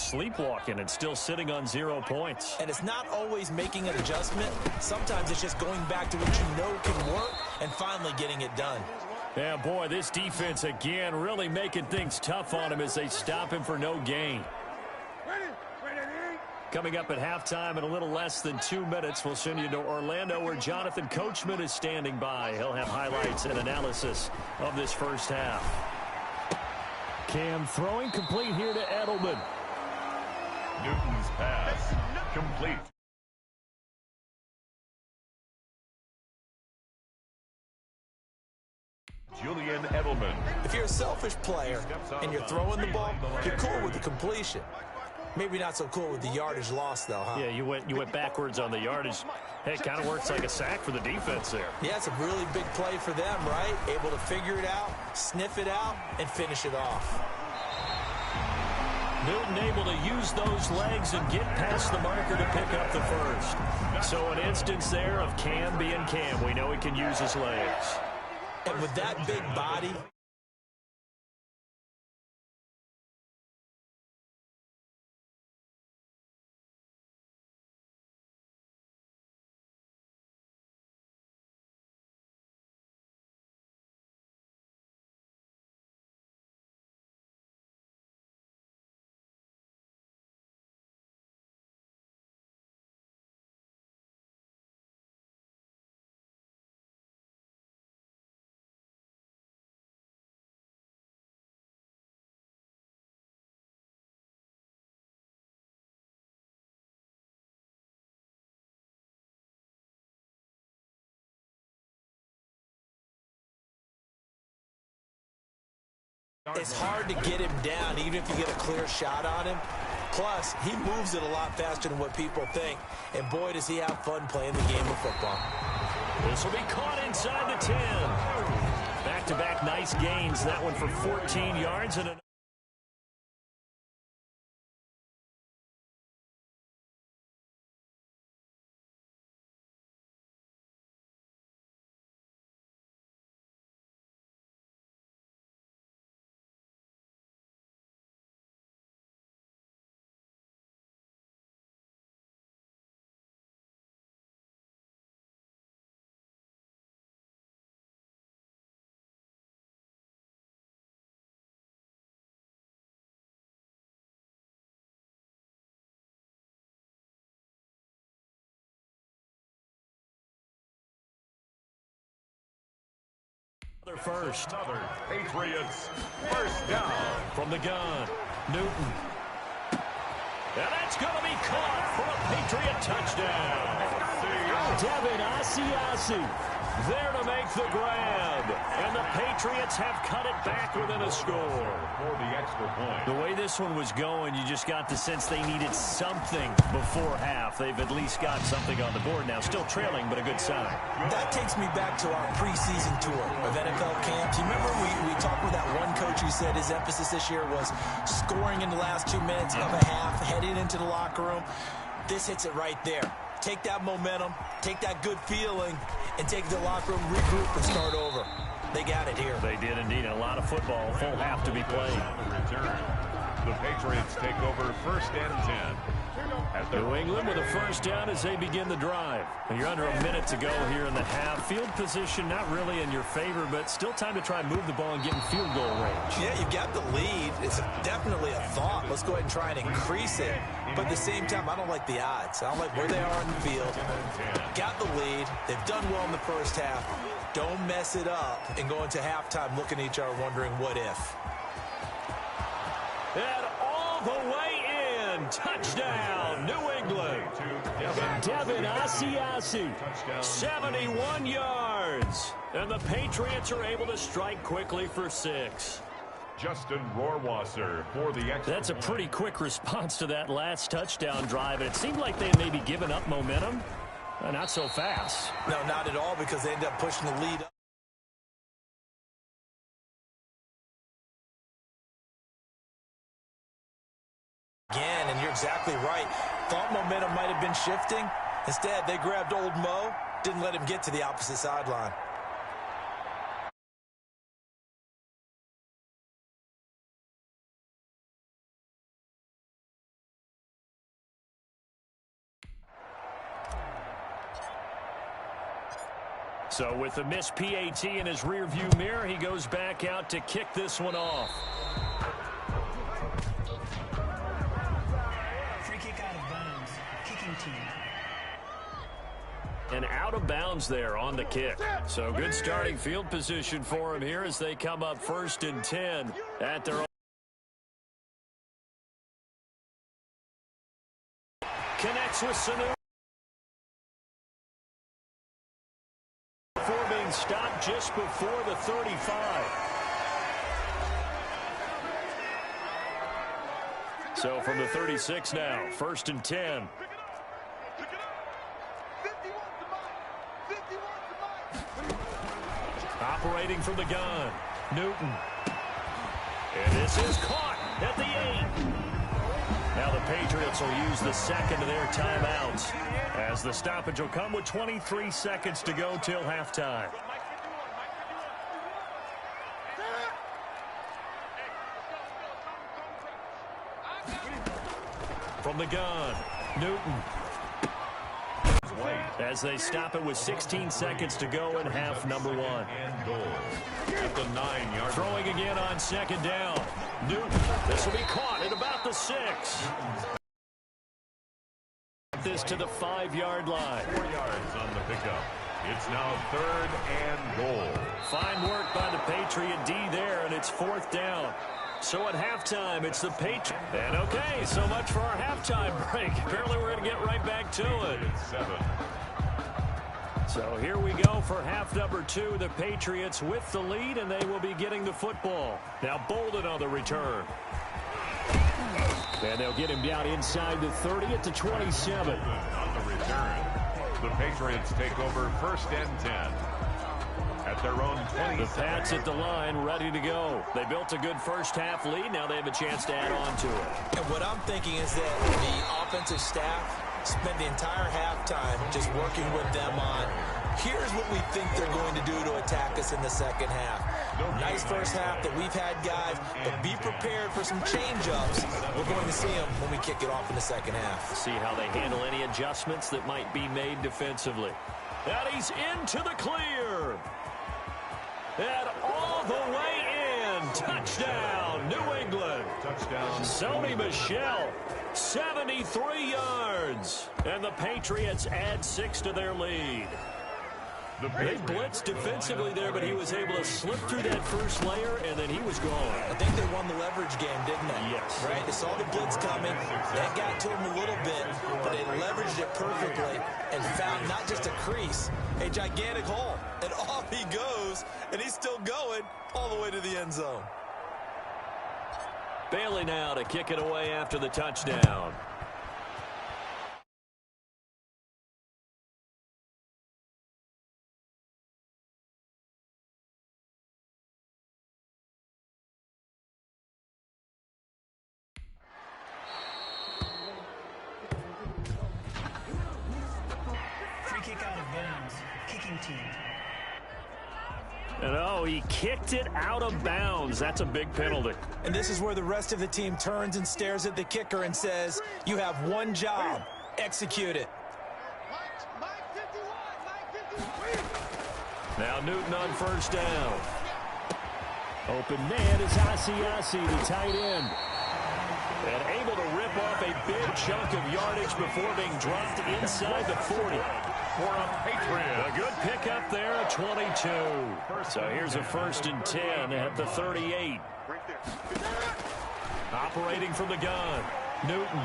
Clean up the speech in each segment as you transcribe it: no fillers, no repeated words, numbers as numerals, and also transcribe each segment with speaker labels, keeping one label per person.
Speaker 1: sleepwalking and still sitting on 0 points.
Speaker 2: And it's not always making an adjustment. Sometimes it's just going back to what you know can work and finally getting it done.
Speaker 1: Yeah, boy, this defense again really making things tough on him as they stop him for no gain. Coming up at halftime in a little less than 2 minutes, we'll send you to Orlando where Jonathan Coachman is standing by. He'll have highlights and analysis of this first half. Cam throwing complete here to Edelman.
Speaker 3: Newton's pass complete. Julian Edelman.
Speaker 2: If you're a selfish player and you're throwing the ball, you're cool with the completion. Maybe not so cool with the yardage loss, though, huh?
Speaker 1: Yeah, you went backwards on the yardage. Hey, it kind of works like a sack for the defense there.
Speaker 2: Yeah, it's a really big play for them, right? Able to figure it out, sniff it out, and finish it off.
Speaker 1: Newton able to use those legs and get past the marker to pick up the first. So an instance there of Cam being Cam. We know he can use his legs.
Speaker 2: And with that big body... It's hard to get him down, even if you get a clear shot on him. Plus, he moves it a lot faster than what people think. And boy, does he have fun playing the game of football.
Speaker 1: This will be caught inside the 10. Back-to-back nice gains. That one for 14 yards and a... First.
Speaker 3: Patriots first down
Speaker 1: From the gun. Newton. And that's going to be caught for a Patriot touchdown. Devin Asiasi there to make the grab. And the Patriots have cut it back within a score.
Speaker 3: For the extra point.
Speaker 1: The way this one was going, you just got the sense they needed something before half. They've at least got something on the board now. Still trailing, but a good sign.
Speaker 2: That takes me back to our preseason tour of NFL camps. You remember we talked with that one coach who said his emphasis this year was scoring in the last 2 minutes of a half, heading into the locker room. This hits it right there. Take that momentum, take that good feeling, and take the locker room, regroup, and start over. They got it here.
Speaker 1: They did indeed. A lot of football, full half to be played.
Speaker 3: The Patriots take over first and 10.
Speaker 1: New England with a first down as they begin the drive. You're under a minute to go here in the half. Field position not really in your favor, but still time to try and move the ball and get in field goal range.
Speaker 2: Yeah, you've got the lead. It's definitely a thought. Let's go ahead and try and increase it. But at the same time, I don't like the odds. I don't like where they are on the field. Got the lead. They've done well in the first half. Don't mess it up and go into halftime looking at each other wondering what if.
Speaker 1: And all the way in. Touchdown, New England. Devin Asiasi, 71 yards. And the Patriots are able to strike quickly for 6.
Speaker 3: Justin Rohrwasser for the extra.
Speaker 1: That's a pretty quick response to that last touchdown drive. And it seemed like they had maybe given up momentum. Not so fast.
Speaker 2: No, not at all, because they ended up pushing the lead up. Again, and you're exactly right. Thought momentum might have been shifting. Instead, they grabbed old Mo, didn't let him get to the opposite sideline.
Speaker 1: So with the missed PAT in his rearview mirror, he goes back out to kick this one off.
Speaker 4: Free kick out of bounds. Kicking team.
Speaker 1: And out of bounds there on the kick. So good starting field position for him here as they come up 1st and 10 at their own. Connects with Sanu. Before being stopped just before the 35. So from the 36 now, 1st and 10. Operating from the gun, Newton. And this is caught at the 8. Now the Patriots will use the second of their timeouts as the stoppage will come with 23 seconds to go till halftime. From the gun, Newton. As they stop it with 16 seconds to go in half number 1.
Speaker 3: And goal at the 9-yard.
Speaker 1: Throwing again on 2nd down. Newton, this will be caught at about the 6. This to the 5-yard line.
Speaker 3: 4 yards on the pickup. It's now 3rd and goal.
Speaker 1: Fine work by the Patriot D there, and it's 4th down. So at halftime, it's the Patriots. And okay, so much for our halftime break. Apparently we're going to get right back to it.
Speaker 3: 7.
Speaker 1: So here we go for half number 2. The Patriots with the lead, and they will be getting the football. Now Bolden on the return. And they'll get him down inside the 30 at the 27.
Speaker 3: On the return, the Patriots take over 1st and 10. At their own 20.
Speaker 1: The Pats at the line, ready to go. They built a good first half lead. Now they have a chance to add on to it.
Speaker 2: And what I'm thinking is that the offensive staff spent the entire halftime just working with them on, here's what we think they're going to do to attack us in the second half. Nice first half that we've had, guys, but be prepared for some change-ups. We're going to see them when we kick it off in the second half.
Speaker 1: See how they handle any adjustments that might be made defensively. And he's into the clear. And all the way in. Touchdown, New England.
Speaker 3: Touchdown.
Speaker 1: Sony Michel, 73 yards. And the Patriots add 6 to their lead. They blitzed defensively there, but he was able to slip through that first layer, and then he was gone.
Speaker 2: I think they won the leverage game, didn't they?
Speaker 1: Yes.
Speaker 2: Right? They saw the blitz coming. That got to him a little bit, but they leveraged it perfectly and found not just a crease, a gigantic hole. And off he goes, and he's still going all the way to the end zone.
Speaker 1: Bailey now to kick it away after the touchdown. And oh, he kicked it out of bounds. That's a big penalty.
Speaker 2: And this is where the rest of the team turns and stares at the kicker and says, you have one job. Execute it.
Speaker 1: Now Newton on 1st down. Open man is Asiasi, the tight end. And able to rip off a big chunk of yardage before being dropped inside the 40.
Speaker 3: For a Patriot.
Speaker 1: A good pickup there at 22. So here's a 1st and 10 at the 38. Operating from the gun. Newton.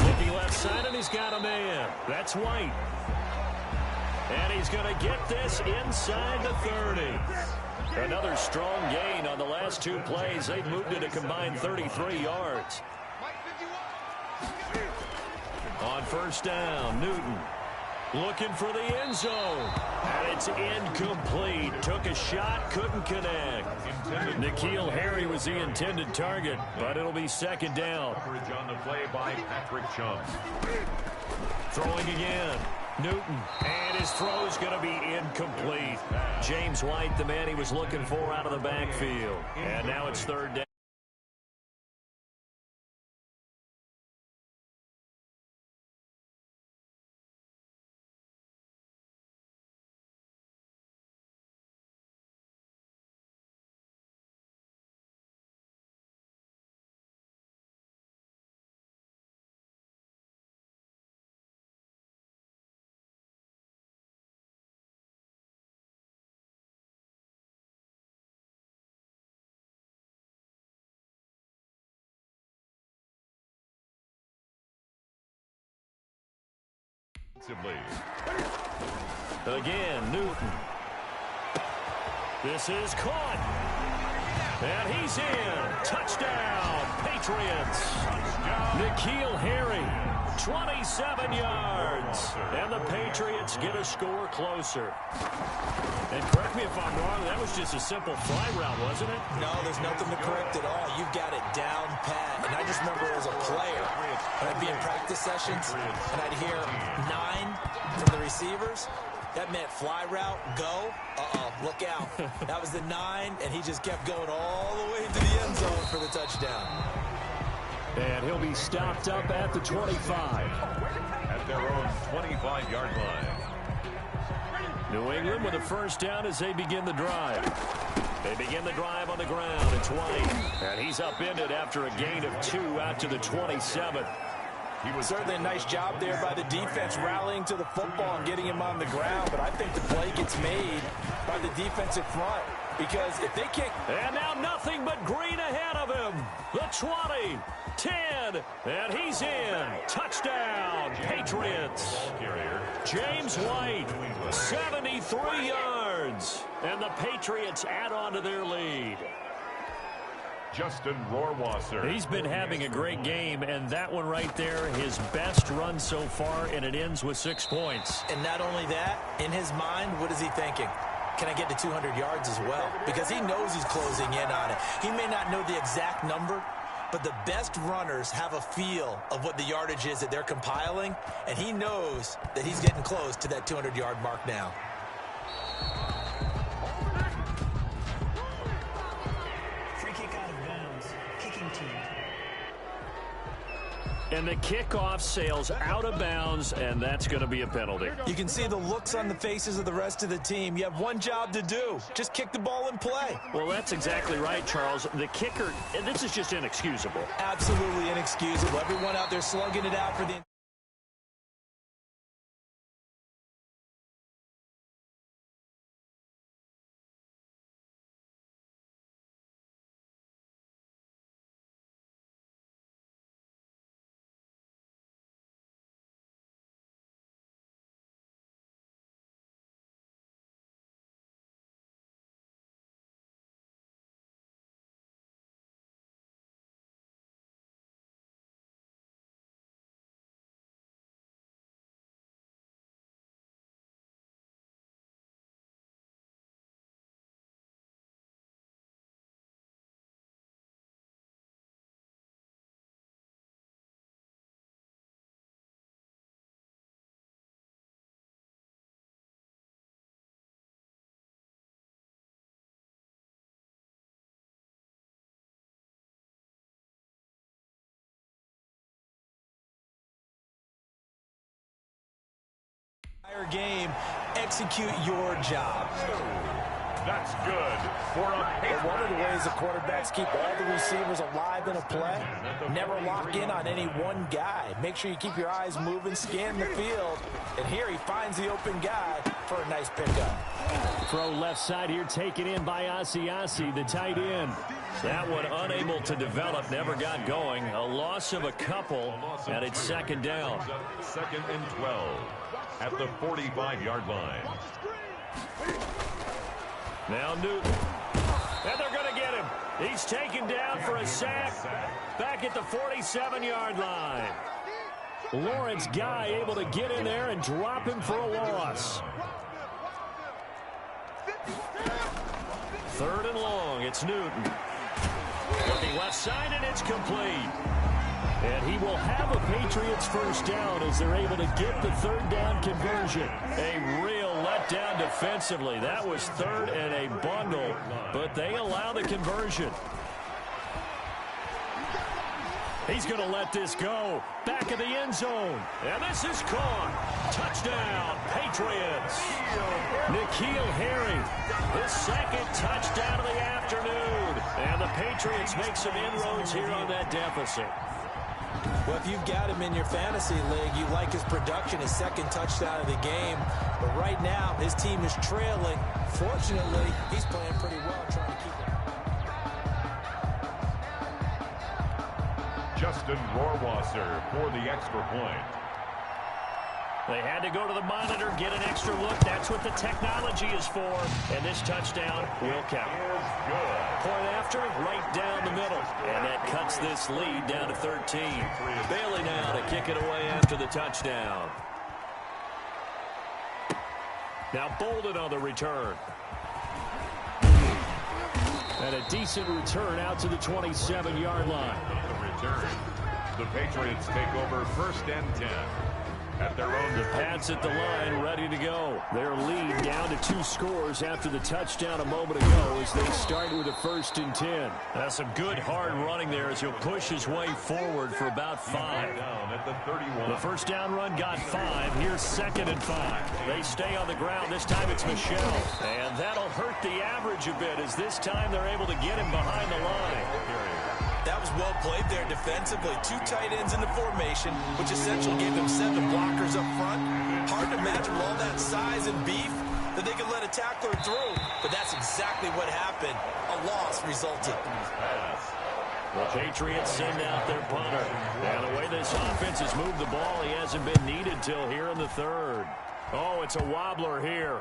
Speaker 1: Looking left side, and he's got a man. That's White. And he's going to get this inside the 30. Another strong gain on the last 2 plays. They've moved it a combined 33 yards. On 1st down, Newton. Looking for the end zone. And it's incomplete. Took a shot, couldn't connect. N'Keal Harry was the intended target, but it'll be 2nd down.
Speaker 3: Coverage on the play by Patrick Chung.
Speaker 1: Throwing again. Newton. And his throw's going to be incomplete. James White, the man he was looking for out of the backfield. And now it's 3rd down. Again, Newton. This is caught. And he's in. Touchdown, Patriots. N'Keal Harry, 27 yards. And the Patriots get a score closer. And correct me if I'm wrong, that was just a simple fly route, wasn't it?
Speaker 2: No, there's nothing to correct at all. You've got it down pat. And I just remember as a player, when I'd be in practice sessions, and I'd hear 9 from the receivers. That meant fly route, go. Look out. That was the 9, and he just kept going all the way into the end zone for the touchdown.
Speaker 1: And he'll be stopped up at the 25.
Speaker 3: At their own 25-yard line.
Speaker 1: New England with a first down as they begin the drive. They begin the drive on the ground. It's White. And he's upended after a gain of 2 out to the 27.
Speaker 2: He was certainly a nice job there by the defense rallying to the football and getting him on the ground. But I think the play gets made by the defensive front. Because if they can't...
Speaker 1: And now nothing but green ahead of him. The 20, 10, and he's in. Touchdown, Patriots. James White, 73 yards. And the Patriots add on to their lead.
Speaker 3: Justin Rohrwasser.
Speaker 1: He's been having a great game, and that one right there, his best run so far, and it ends with 6 points.
Speaker 2: And not only that, in his mind, what is he thinking? Can I get to 200 yards as well? Because he knows he's closing in on it. He may not know the exact number, but the best runners have a feel of what the yardage is that they're compiling, and he knows that he's getting close to that 200-yard mark now.
Speaker 4: Free kick out of bounds. Kicking team.
Speaker 1: And the kickoff sails out of bounds, and that's going to be a penalty.
Speaker 2: You can see the looks on the faces of the rest of the team. You have one job to do. Just kick the ball and play.
Speaker 1: Well, that's exactly right, Charles. The kicker, and this is just inexcusable.
Speaker 2: Absolutely inexcusable. Everyone out there slugging it out for the... game, execute your job.
Speaker 3: That's good for a
Speaker 2: But one of the ways the quarterbacks keep all the receivers alive in a play, never lock in on any one guy. Make sure you keep your eyes moving, scan the field, and here he finds the open guy for a nice pickup.
Speaker 1: Throw left side here, taken in by Asiasi, the tight end. That one unable to develop, never got going. A loss of a couple, and it's second down.
Speaker 3: 2nd and 12 at the 45-yard line.
Speaker 1: Now Newton. And they're going to get him. He's taken down for a sack back at the 47-yard line. Lawrence Guy able to get in there and drop him for a loss. 3rd and long. It's Newton. Looking left side, and it's complete. And he will have a Patriots first down as they're able to get the 3rd down conversion. A real letdown defensively. That was 3rd and a bundle, but they allow the conversion. He's going to let this go. Back of the end zone. And this is caught. Touchdown, Patriots. N'Keal Harry, his 2nd touchdown of the afternoon. And the Patriots make some inroads here on that deficit.
Speaker 2: Well, if you've got him in your fantasy league, you like his production, his 2nd touchdown of the game. But right now, his team is trailing. Fortunately, he's playing pretty well trying to keep it.
Speaker 3: Justin Rohrwasser for the extra point.
Speaker 1: They had to go to the monitor, get an extra look. That's what the technology is for. And this touchdown will count. Point after, right down the middle. And that cuts this lead down to 13. Bailey now to kick it away after the touchdown. Now Bolden on the return. And a decent return out to the 27-yard line.
Speaker 3: On the return, the Patriots take over 1st and 10. At their own.
Speaker 1: The Pats at the line, ready to go. Their lead down to 2 scores after the touchdown a moment ago as they start with a 1st and 10. That's some good hard running there as he'll push his way forward for about 5.
Speaker 3: Down at the 31.
Speaker 1: The first down run got 5. Here's 2nd and 5. They stay on the ground. This time it's Michel. And that'll hurt the average a bit as this time they're able to get him behind the line.
Speaker 2: That was well played there defensively. 2 tight ends in the formation, which essentially gave them 7 blockers up front. Hard to imagine with all that size and beef that they could let a tackler through. But that's exactly what happened. A loss resulted.
Speaker 1: The Patriots send out their punter. And the way this offense has moved the ball, he hasn't been needed till here in the 3rd. Oh, it's a wobbler here.